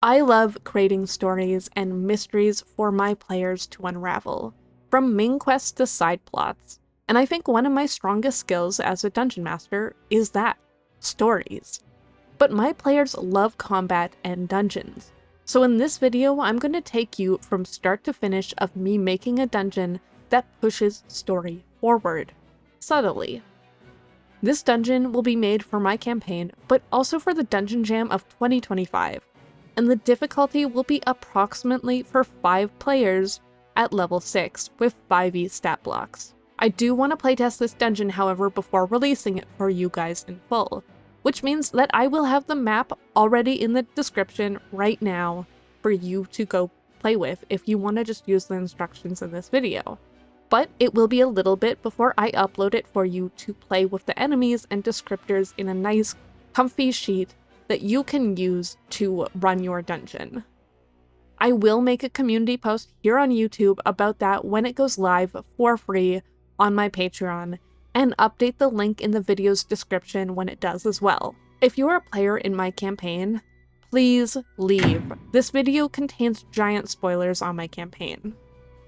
I love creating stories and mysteries for my players to unravel, from main quests to side plots, and I think one of my strongest skills as a dungeon master is that, stories. But my players love combat and dungeons, so in this video I'm going to take you from start to finish of me making a dungeon that pushes story forward, subtly. This dungeon will be made for my campaign, but also for the Dungeon Jam of 2025, and the difficulty will be approximately for 5 players at level 6 with 5e stat blocks. I do want to playtest this dungeon, however, before releasing it for you guys in full, which means that I will have the map already in the description right now for you to go play with if you want to just use the instructions in this video. But it will be a little bit before I upload it for you to play with the enemies and descriptors in a nice, comfy sheet that you can use to run your dungeon. I will make a community post here on YouTube about that when it goes live for free on my Patreon, and update the link in the video's description when it does as well. If you are a player in my campaign, please leave. This video contains giant spoilers on my campaign.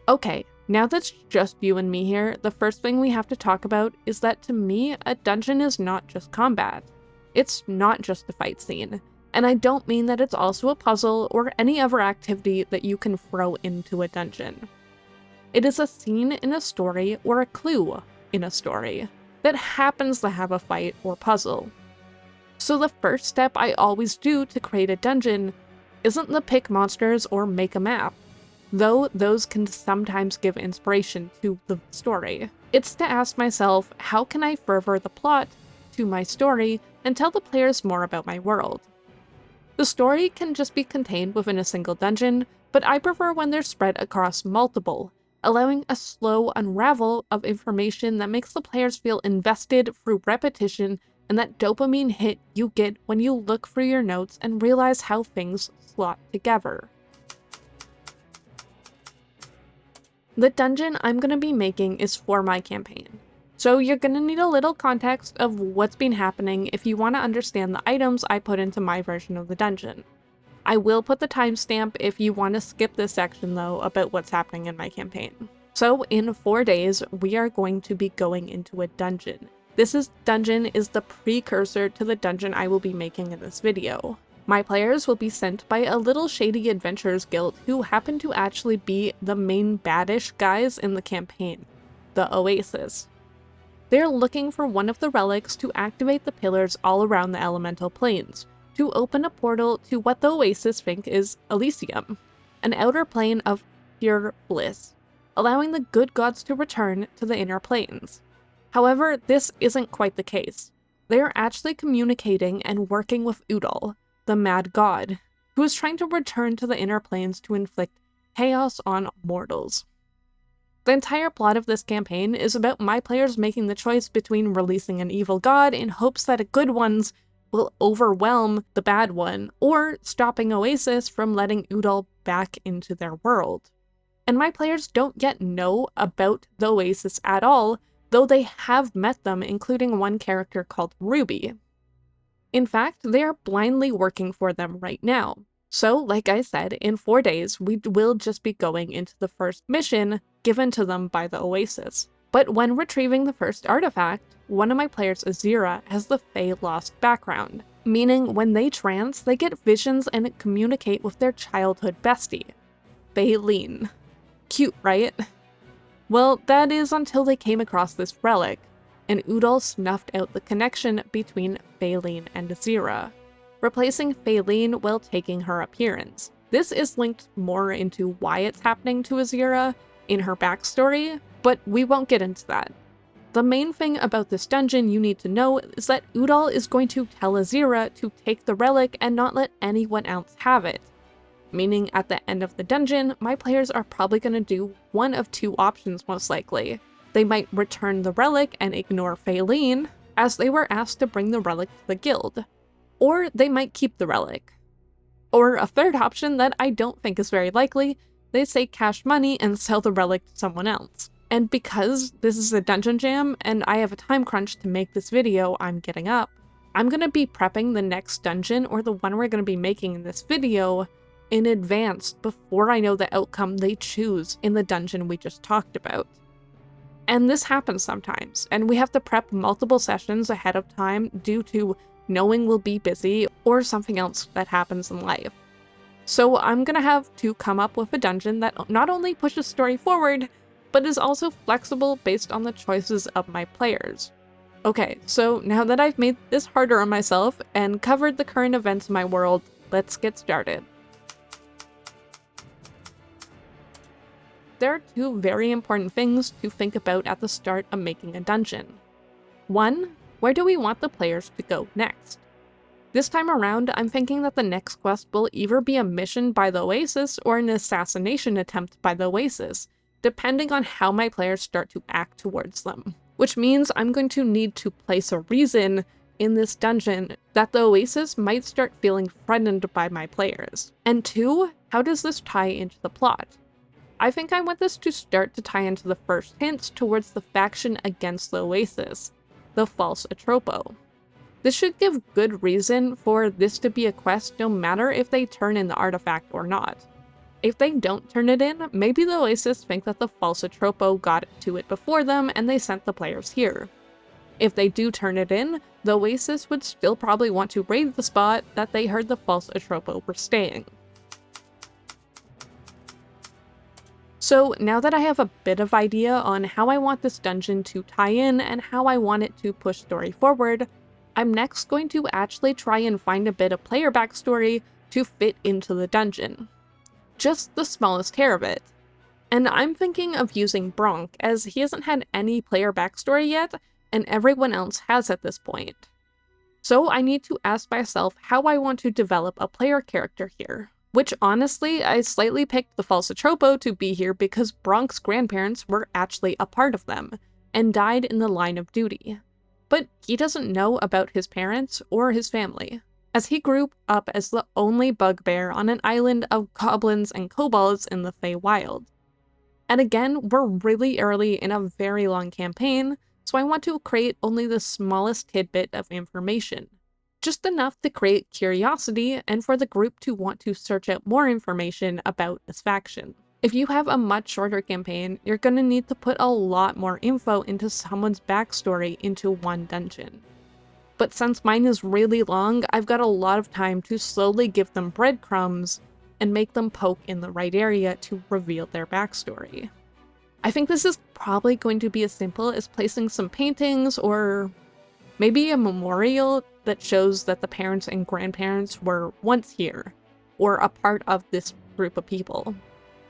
Okay, now that's just you and me here, the first thing we have to talk about is that to me, a dungeon is not just combat. It's not just a fight scene, and I don't mean that it's also a puzzle or any other activity that you can throw into a dungeon. It is a scene in a story or a clue in a story that happens to have a fight or puzzle. So the first step I always do to create a dungeon isn't to pick monsters or make a map, though those can sometimes give inspiration to the story. It's to ask myself, how can I further the plot to my story and tell the players more about my world? The story can just be contained within a single dungeon, but I prefer when they're spread across multiple, allowing a slow unravel of information that makes the players feel invested through repetition and that dopamine hit you get when you look through your notes and realize how things slot together. The dungeon I'm going to be making is for my campaign, so you're going to need a little context of what's been happening if you want to understand the items I put into my version of the dungeon. I will put the timestamp if you want to skip this section though about what's happening in my campaign. So in 4 days, we are going to be going into a dungeon. This dungeon is the precursor to the dungeon I will be making in this video. My players will be sent by a little shady adventurers guild who happen to actually be the main baddish guys in the campaign, the Oasis. They're looking for one of the relics to activate the pillars all around the elemental planes, to open a portal to what the Oasis think is Elysium, an outer plane of pure bliss, allowing the good gods to return to the inner planes. However, this isn't quite the case. They are actually communicating and working with Udal, the mad god, who is trying to return to the inner planes to inflict chaos on mortals. The entire plot of this campaign is about my players making the choice between releasing an evil god in hopes that a good one's will overwhelm the bad one, or stopping Oasis from letting Udal back into their world. And my players don't yet know about the Oasis at all, though they have met them, including one character called Ruby. In fact, they are blindly working for them right now. So, like I said, in 4 days, we will just be going into the first mission given to them by the Oasis. But when retrieving the first artifact, one of my players, Azira, has the Fae Lost background, meaning when they trance, they get visions and communicate with their childhood bestie, Faeline. Cute, right? Well, that is until they came across this relic, and Udal snuffed out the connection between Faeline and Azira, replacing Faeline while taking her appearance. This is linked more into why it's happening to Azira in her backstory, but we won't get into that. The main thing about this dungeon you need to know is that Udal is going to tell Azira to take the relic and not let anyone else have it. Meaning at the end of the dungeon, my players are probably going to do one of 2 options most likely. They might return the relic and ignore Faeline, as they were asked to bring the relic to the guild. Or they might keep the relic. Or a third option that I don't think is very likely, they say cash money and sell the relic to someone else. And because this is a dungeon jam and I have a time crunch to make this video I'm getting up, I'm going to be prepping the next dungeon, or the one we're going to be making in this video, in advance before I know the outcome they choose in the dungeon we just talked about. And this happens sometimes, and we have to prep multiple sessions ahead of time due to knowing we'll be busy or something else that happens in life. So I'm gonna have to come up with a dungeon that not only pushes story forward, but is also flexible based on the choices of my players. Okay, so now that I've made this harder on myself and covered the current events in my world, let's get started. There are two very important things to think about at the start of making a dungeon. One, where do we want the players to go next? This time around, I'm thinking that the next quest will either be a mission by the Oasis or an assassination attempt by the Oasis, depending on how my players start to act towards them. Which means I'm going to need to place a reason in this dungeon that the Oasis might start feeling threatened by my players. And two, how does this tie into the plot? I think I want this to start to tie into the first hints towards the faction against the Oasis, the false Atropo. This should give good reason for this to be a quest no matter if they turn in the artifact or not. If they don't turn it in, maybe the Oasis think that the false Atropo got to it before them and they sent the players here. If they do turn it in, the Oasis would still probably want to raid the spot that they heard the false Atropo were staying. So now that I have a bit of idea on how I want this dungeon to tie in and how I want it to push story forward, I'm next going to actually try and find a bit of player backstory to fit into the dungeon. Just the smallest hair of it. And I'm thinking of using Bronk, as he hasn't had any player backstory yet, and everyone else has at this point. So I need to ask myself how I want to develop a player character here. Which honestly, I slightly picked the false Atropo to be here because Bronk's grandparents were actually a part of them, and died in the line of duty. But he doesn't know about his parents or his family, as he grew up as the only bugbear on an island of goblins and kobolds in the Feywild. And again, we're really early in a very long campaign, so I want to create only the smallest tidbit of information. Just enough to create curiosity and for the group to want to search out more information about this faction. If you have a much shorter campaign, you're going to need to put a lot more info into someone's backstory into one dungeon. But since mine is really long, I've got a lot of time to slowly give them breadcrumbs and make them poke in the right area to reveal their backstory. I think this is probably going to be as simple as placing some paintings or maybe a memorial that shows that the parents and grandparents were once here, or a part of this group of people.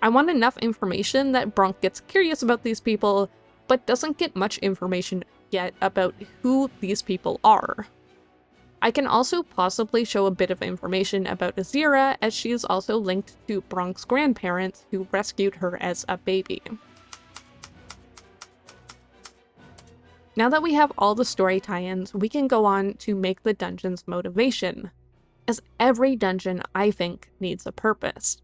I want enough information that Bronk gets curious about these people, but doesn't get much information yet about who these people are. I can also possibly show a bit of information about Azira, as she is also linked to Bronk's grandparents who rescued her as a baby. Now that we have all the story tie-ins, we can go on to make the dungeon's motivation, as every dungeon, I think, needs a purpose.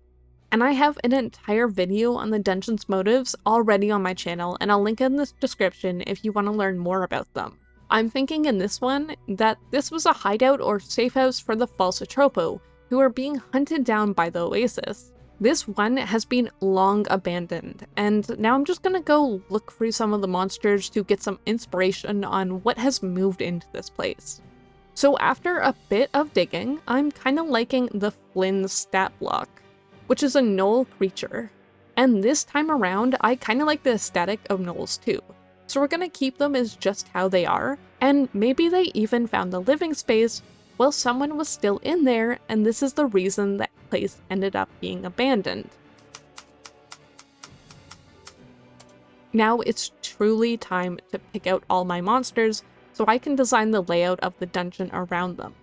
And I have an entire video on the dungeon's motives already on my channel, and I'll link in the description if you want to learn more about them. I'm thinking in this one that this was a hideout or safe house for the false Atropo, who are being hunted down by the Oasis. This one has been long abandoned, and now I'm just gonna go look through some of the monsters to get some inspiration on what has moved into this place. So after a bit of digging, I'm kinda liking the Flynn stat block, which is a gnoll creature. And this time around, I kinda like the aesthetic of gnolls too. So we're gonna keep them as just how they are, and maybe they even found a living space while someone was still in there, and this is the reason that place ended up being abandoned. Now it's truly time to pick out all my monsters so I can design the layout of the dungeon around them.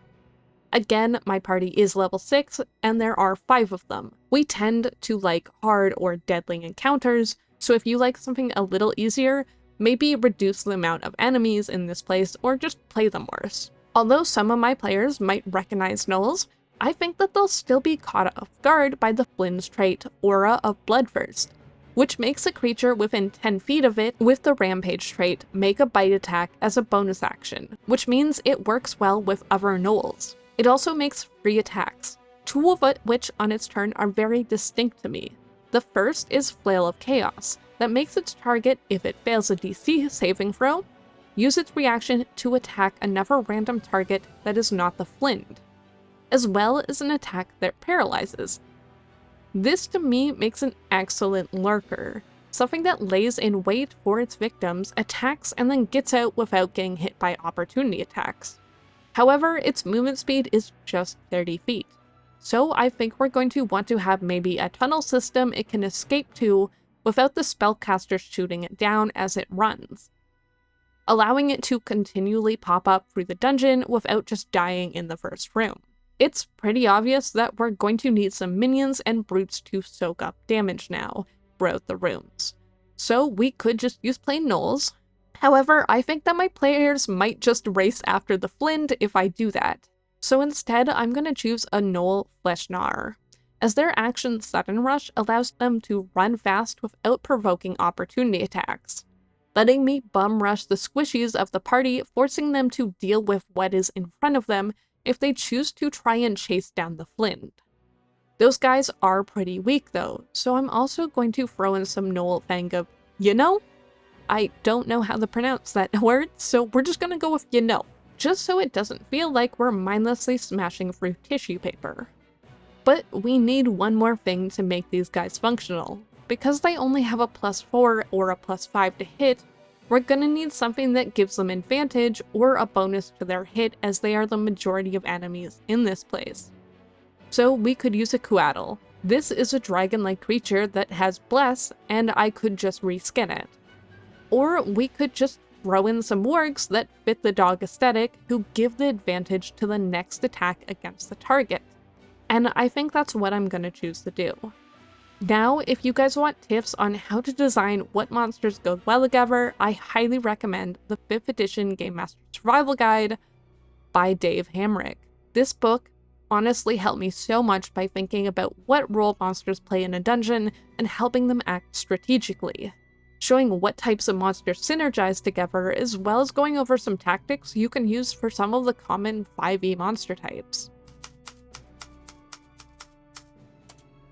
Again, my party is level 6, and there are 5 of them. We tend to like hard or deadly encounters, so if you like something a little easier, maybe reduce the amount of enemies in this place or just play them worse. Although some of my players might recognize gnolls, I think that they'll still be caught off guard by the Flynn's trait, Aura of Bloodthirst, which makes a creature within 10 feet of it with the Rampage trait make a bite attack as a bonus action, which means it works well with other gnolls. It also makes free attacks, two of which on its turn are very distinct to me. The first is Flail of Chaos, that makes its target, if it fails a DC saving throw, use its reaction to attack another random target that is not the Flint, as well as an attack that paralyzes. This to me makes an excellent lurker, something that lays in wait for its victims, attacks, and then gets out without getting hit by opportunity attacks. However, its movement speed is just 30 feet, so I think we're going to want to have maybe a tunnel system it can escape to without the spellcaster shooting it down as it runs, allowing it to continually pop up through the dungeon without just dying in the first room. It's pretty obvious that we're going to need some minions and brutes to soak up damage now throughout the rooms, so we could just use plain gnolls. However, I think that my players might just race after the Flint if I do that, so instead I'm going to choose a Gnoll Fleshnar, as their action Sudden Rush allows them to run fast without provoking opportunity attacks, letting me bum rush the squishies of the party, forcing them to deal with what is in front of them if they choose to try and chase down the Flint. Those guys are pretty weak though, so I'm also going to throw in some Gnoll Fangub. I don't know how to pronounce that word, so we're just gonna go with just so it doesn't feel like we're mindlessly smashing through tissue paper. But we need one more thing to make these guys functional. Because they only have a +4 or a +5 to hit, we're gonna need something that gives them advantage or a bonus to their hit, as they are the majority of enemies in this place. So we could use a Quaddle. This is a dragon-like creature that has Bless, and I could just reskin it. Or we could just throw in some wargs that fit the dog aesthetic, who give the advantage to the next attack against the target. And I think that's what I'm gonna choose to do. Now, if you guys want tips on how to design what monsters go well together, I highly recommend the 5th edition Game Master Survival Guide by Dave Hamrick. This book honestly helped me so much by thinking about what role monsters play in a dungeon and helping them act strategically, showing what types of monsters synergize together, as well as going over some tactics you can use for some of the common 5e monster types.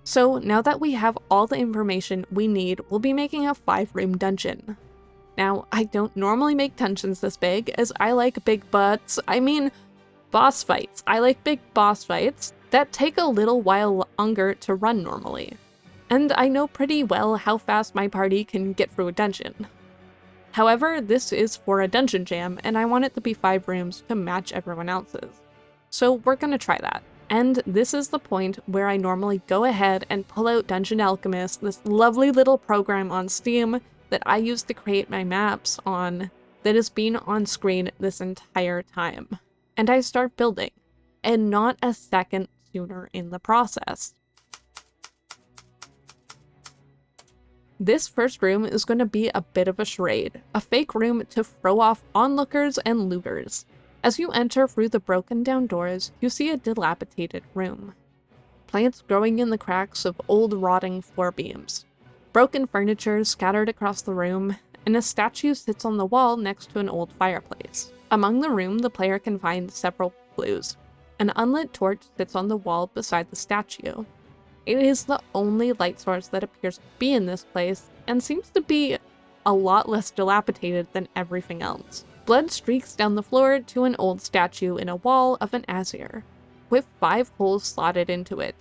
So now that we have all the information we need, we'll be making a 5-room dungeon. Now, I don't normally make dungeons this big, as I like big boss fights. I like big boss fights that take a little while longer to run normally. And I know pretty well how fast my party can get through a dungeon. However, this is for a dungeon jam, and I want it to be 5 rooms to match everyone else's. So we're gonna try that. And this is the point where I normally go ahead and pull out Dungeon Alchemist, this lovely little program on Steam that I use to create my maps on, that has been on screen this entire time. And I start building, and not a second sooner in the process. This first room is going to be a bit of a charade, a fake room to throw off onlookers and looters. As you enter through the broken down doors, you see a dilapidated room. Plants growing in the cracks of old rotting floor beams. Broken furniture scattered across the room, and a statue sits on the wall next to an old fireplace. Among the room, the player can find several clues. An unlit torch sits on the wall beside the statue. It is the only light source that appears to be in this place, and seems to be a lot less dilapidated than everything else. Blood streaks down the floor to an old statue in a wall of an Azir, with 5 holes slotted into it.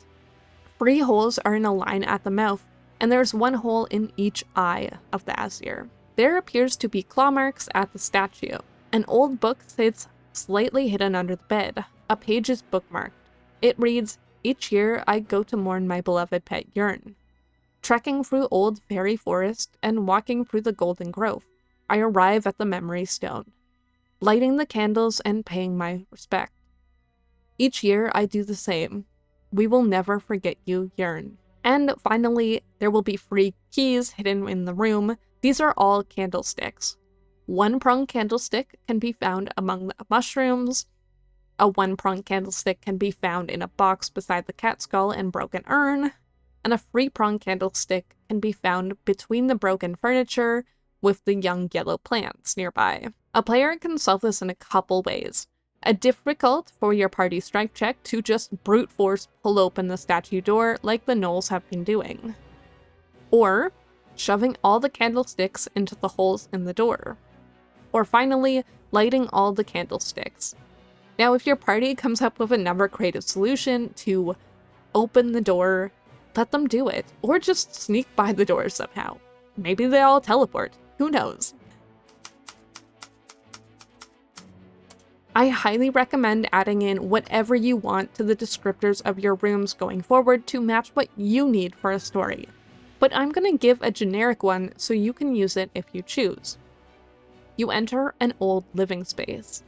3 holes are in a line at the mouth, and there's 1 hole in each eye of the Azir. There appears to be claw marks at the statue. An old book sits slightly hidden under the bed. A page is bookmarked. It reads, "Each year I go to mourn my beloved pet Yurn. Trekking through old fairy forest and walking through the golden grove, I arrive at the memory stone, lighting the candles and paying my respect. Each year I do the same. We will never forget you, Yurn." And finally, there will be 3 keys hidden in the room. These are all candlesticks. 1-pronged candlestick can be found among the mushrooms. A 1-pronged candlestick can be found in a box beside the cat skull and broken urn. And a 3-pronged candlestick can be found between the broken furniture with the young yellow plants nearby. A player can solve this in a couple ways. A difficult for your party strength check to just brute force pull open the statue door like the gnolls have been doing. Or shoving all the candlesticks into the holes in the door. Or finally, lighting all the candlesticks. Now, if your party comes up with another creative solution to open the door, let them do it. Or just sneak by the door somehow. Maybe they all teleport. Who knows? I highly recommend adding in whatever you want to the descriptors of your rooms going forward to match what you need for a story. But I'm going to give a generic one so you can use it if you choose. You enter an old living space.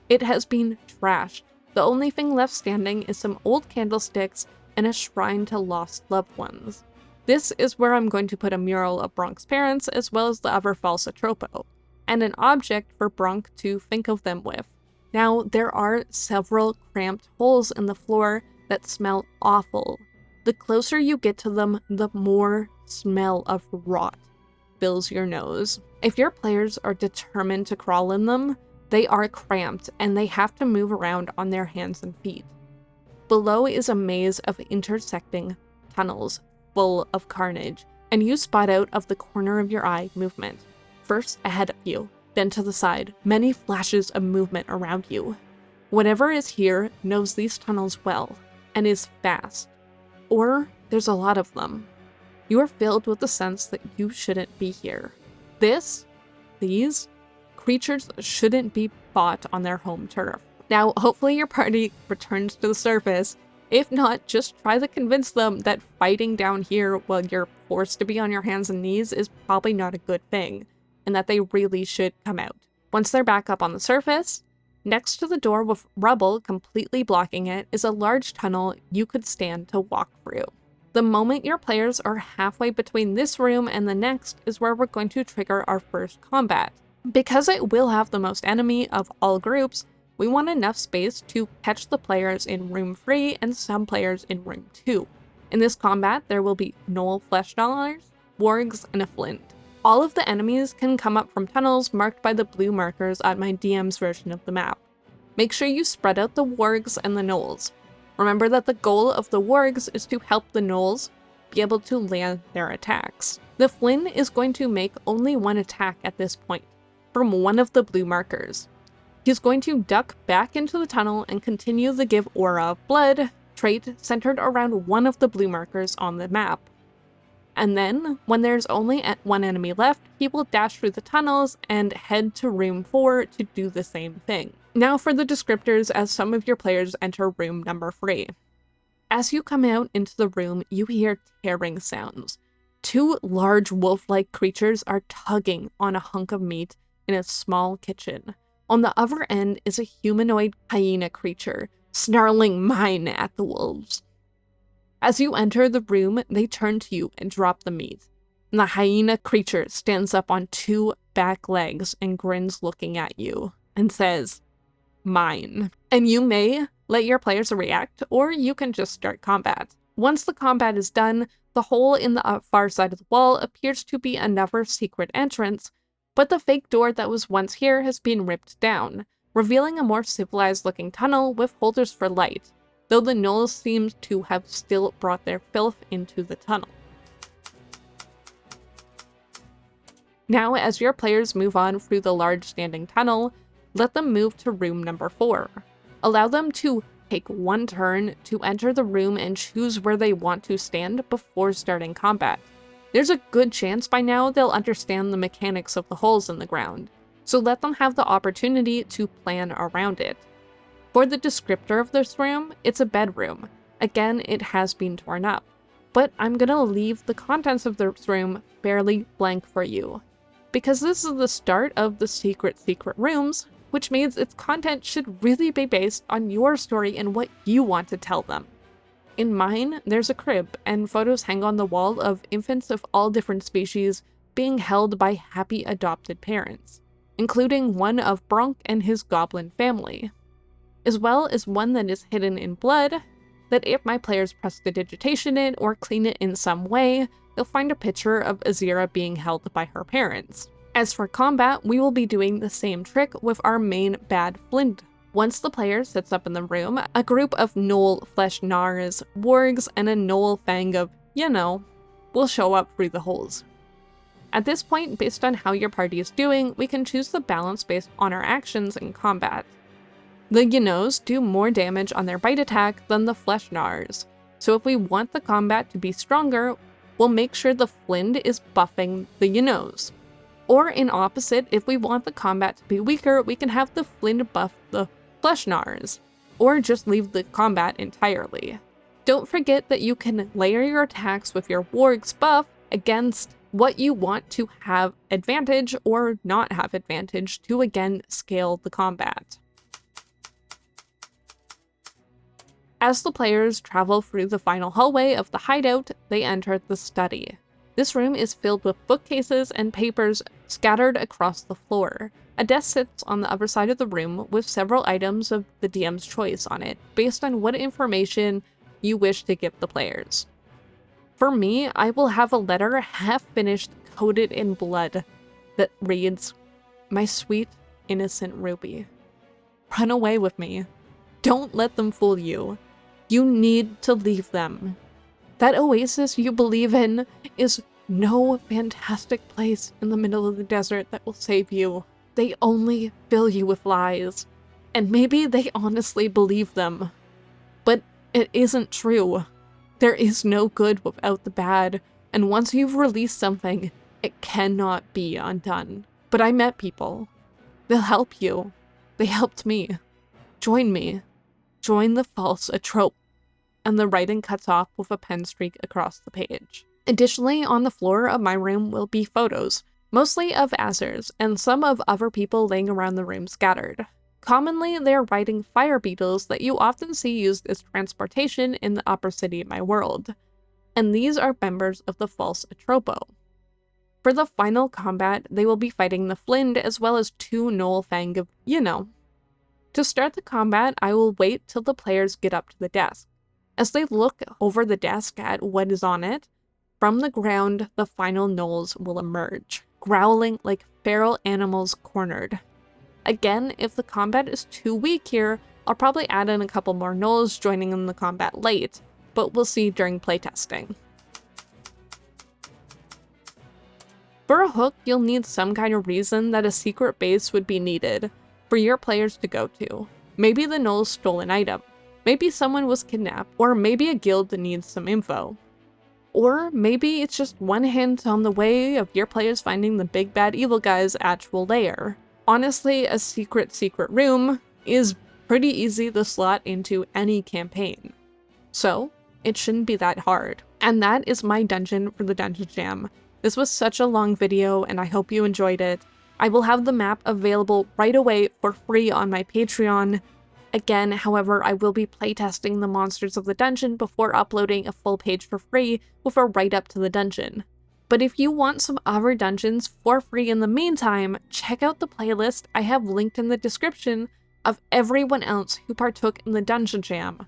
It has been trashed. The only thing left standing is some old candlesticks and a shrine to lost loved ones. This is where I'm going to put a mural of Bronk's parents as well as the other falsa tropo, and an object for Bronk to think of them with. Now, there are several cramped holes in the floor that smell awful. The closer you get to them, the more smell of rot fills your nose. If your players are determined to crawl in them, they are cramped and they have to move around on their hands and feet. Below is a maze of intersecting tunnels full of carnage, and you spot out of the corner of your eye movement. First ahead of you, then to the side, many flashes of movement around you. Whatever is here knows these tunnels well, and is fast. Or there's a lot of them. You are filled with the sense that you shouldn't be here. These creatures shouldn't be fought on their home turf. Now, hopefully your party returns to the surface. If not, just try to convince them that fighting down here while you're forced to be on your hands and knees is probably not a good thing, and that they really should come out. Once they're back up on the surface, next to the door with rubble completely blocking it is a large tunnel you could stand to walk through. The moment your players are halfway between this room and the next is where we're going to trigger our first combat. Because it will have the most enemy of all groups, we want enough space to catch the players in room 3 and some players in room 2. In this combat, there will be gnoll flesh gnawers, wargs, and a flint. All of the enemies can come up from tunnels marked by the blue markers on my DM's version of the map. Make sure you spread out the wargs and the gnolls. Remember that the goal of the wargs is to help the gnolls be able to land their attacks. The flint is going to make only one attack at this point, from one of the blue markers. He's going to duck back into the tunnel and continue the give aura of blood trait centered around one of the blue markers on the map. And then, when there's only one enemy left, he will dash through the tunnels and head to room 4 to do the same thing. Now for the descriptors as some of your players enter room number 3. As you come out into the room, you hear tearing sounds. 2 large wolf-like creatures are tugging on a hunk of meat in a small kitchen. On the other end is a humanoid hyena creature, snarling mine at the wolves. As you enter the room, they turn to you and drop the meat. And the hyena creature stands up on 2 back legs and grins looking at you and says, "Mine." And you may let your players react, or you can just start combat. Once the combat is done, the hole in the far side of the wall appears to be another secret entrance, but the fake door that was once here has been ripped down, revealing a more civilized looking tunnel with holders for light, though the gnolls seem to have still brought their filth into the tunnel. Now, as your players move on through the large standing tunnel, let them move to room number 4. Allow them to take one turn to enter the room and choose where they want to stand before starting combat. There's a good chance by now they'll understand the mechanics of the holes in the ground, so let them have the opportunity to plan around it. For the descriptor of this room, it's a bedroom. Again, it has been torn up, but I'm gonna leave the contents of this room fairly blank for you, because this is the start of the secret rooms, which means its content should really be based on your story and what you want to tell them. In mine, there's a crib, and photos hang on the wall of infants of all different species being held by happy adopted parents, including one of Bronk and his goblin family, as well as one that is hidden in blood, that if my players prestidigitation it or clean it in some way, they'll find a picture of Azira being held by her parents. As for combat, we will be doing the same trick with our main bad flint Once the player sits up in the room, a group of Gnoll flesh gnars, wargs, and a Gnoll fang of, will show up through the holes. At this point, based on how your party is doing, we can choose the balance based on our actions in combat. The do more damage on their bite attack than the flesh gnars, so if we want the combat to be stronger, we'll make sure the Flind is buffing the Or in opposite, if we want the combat to be weaker, we can have the Flind buff the flesh gnars, or just leave the combat entirely. Don't forget that you can layer your attacks with your warg's buff against what you want to have advantage or not have advantage to again scale the combat. As the players travel through the final hallway of the hideout, they enter the study. This room is filled with bookcases and papers scattered across the floor. A desk sits on the other side of the room with several items of the DM's choice on it, based on what information you wish to give the players. For me, I will have a letter half finished, coated in blood, that reads, "My sweet, innocent Ruby. Run away with me. Don't let them fool you. You need to leave them. That oasis you believe in is no fantastic place in the middle of the desert that will save you. They only fill you with lies. And maybe they honestly believe them. But it isn't true. There is no good without the bad, and once you've released something, it cannot be undone. But I met people. They'll help you. They helped me. Join me. Join the false atrope." And the writing cuts off with a pen streak across the page. Additionally, on the floor of my room will be photos, mostly of Azers, and some of other people laying around the room scattered. Commonly, they are riding fire beetles that you often see used as transportation in the upper city of my world, and these are members of the false Atropo. For the final combat, they will be fighting the Flind as well as two Gnoll fang of, To start the combat, I will wait till the players get up to the desk. As they look over the desk at what is on it, from the ground, the final Gnolls will emerge, growling like feral animals cornered. Again, if the combat is too weak here, I'll probably add in a couple more Gnolls joining in the combat late, but we'll see during playtesting. For a hook, you'll need some kind of reason that a secret base would be needed for your players to go to. Maybe the Gnoll stole an item, maybe someone was kidnapped, or maybe a guild that needs some info. Or maybe it's just one hint on the way of your players finding the big bad evil guy's actual lair. Honestly, a secret room is pretty easy to slot into any campaign, so it shouldn't be that hard. And that is my dungeon for the Dungeon Jam. This was such a long video, and I hope you enjoyed it. I will have the map available right away for free on my Patreon. Again, however, I will be playtesting the monsters of the dungeon before uploading a full page for free with a write-up to the dungeon. But if you want some other dungeons for free in the meantime, check out the playlist I have linked in the description of everyone else who partook in the Dungeon Jam,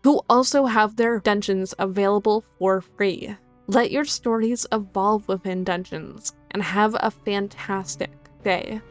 who also have their dungeons available for free. Let your stories evolve within dungeons, and have a fantastic day.